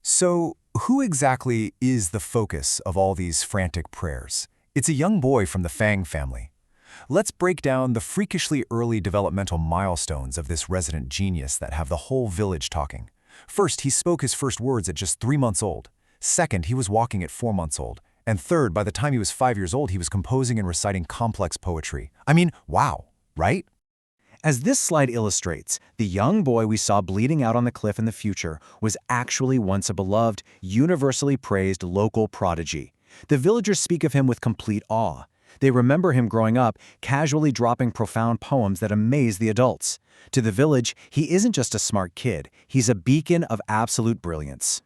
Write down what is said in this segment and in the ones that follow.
So, who exactly is the focus of all these frantic prayers? It's a young boy from the Fang family. Let's break down the freakishly early developmental milestones of this resident genius that have the whole village talking. First, he spoke his first words at just 3 months old. Second, he was walking at 4 months old. And third, by the time he was 5 years old, he was composing and reciting complex poetry. I mean, wow, right? As this slide illustrates, the young boy we saw bleeding out on the cliff in the future was actually once a beloved, universally praised local prodigy. The villagers speak of him with complete awe. They remember him growing up, casually dropping profound poems that amaze the adults. To the village, he isn't just a smart kid, he's a beacon of absolute brilliance.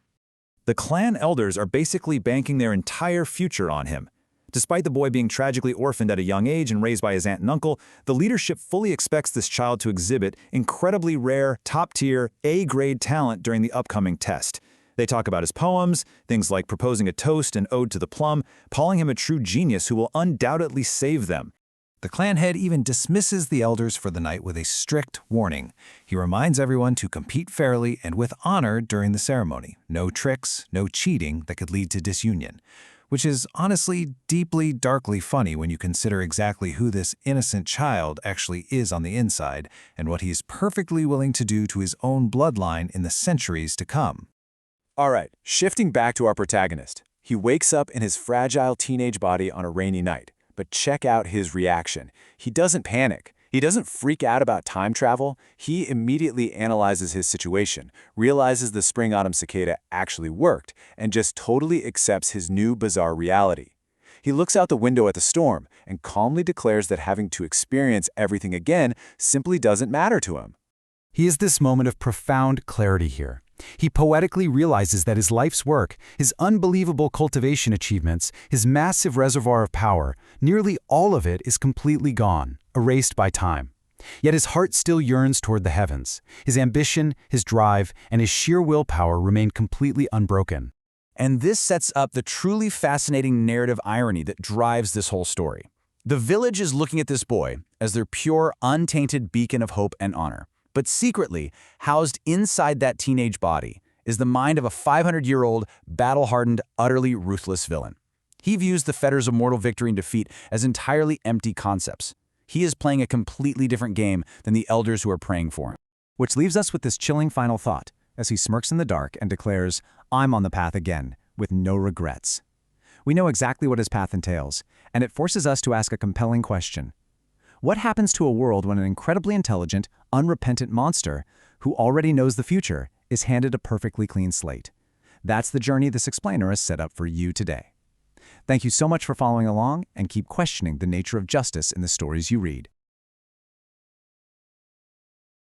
The clan elders are basically banking their entire future on him. Despite the boy being tragically orphaned at a young age and raised by his aunt and uncle, the leadership fully expects this child to exhibit incredibly rare, top-tier, A-grade talent during the upcoming test. They talk about his poems, things like proposing a toast and ode to the plum, calling him a true genius who will undoubtedly save them. The clan head even dismisses the elders for the night with a strict warning. He reminds everyone to compete fairly and with honor during the ceremony. No tricks, no cheating that could lead to disunion. Which is honestly deeply, darkly funny when you consider exactly who this innocent child actually is on the inside and what he's perfectly willing to do to his own bloodline in the centuries to come. All right, shifting back to our protagonist. He wakes up in his fragile teenage body on a rainy night. But check out his reaction. He doesn't panic. He doesn't freak out about time travel. He immediately analyzes his situation, realizes the Spring Autumn Cicada actually worked, and just totally accepts his new bizarre reality. He looks out the window at the storm and calmly declares that having to experience everything again simply doesn't matter to him. He has this moment of profound clarity here. He poetically realizes that his life's work, his unbelievable cultivation achievements, his massive reservoir of power, nearly all of it is completely gone, erased by time. Yet his heart still yearns toward the heavens. His ambition, his drive, and his sheer willpower remain completely unbroken. And this sets up the truly fascinating narrative irony that drives this whole story. The village is looking at this boy as their pure, untainted beacon of hope and honor. But secretly, housed inside that teenage body, is the mind of a 500-year-old, battle-hardened, utterly ruthless villain. He views the fetters of mortal victory and defeat as entirely empty concepts. He is playing a completely different game than the elders who are praying for him. Which leaves us with this chilling final thought, as he smirks in the dark and declares, "I'm on the path again, with no regrets." We know exactly what his path entails, and it forces us to ask a compelling question. What happens to a world when an incredibly intelligent, unrepentant monster, who already knows the future, is handed a perfectly clean slate? That's the journey this explainer has set up for you today. Thank you so much for following along, and keep questioning the nature of justice in the stories you read.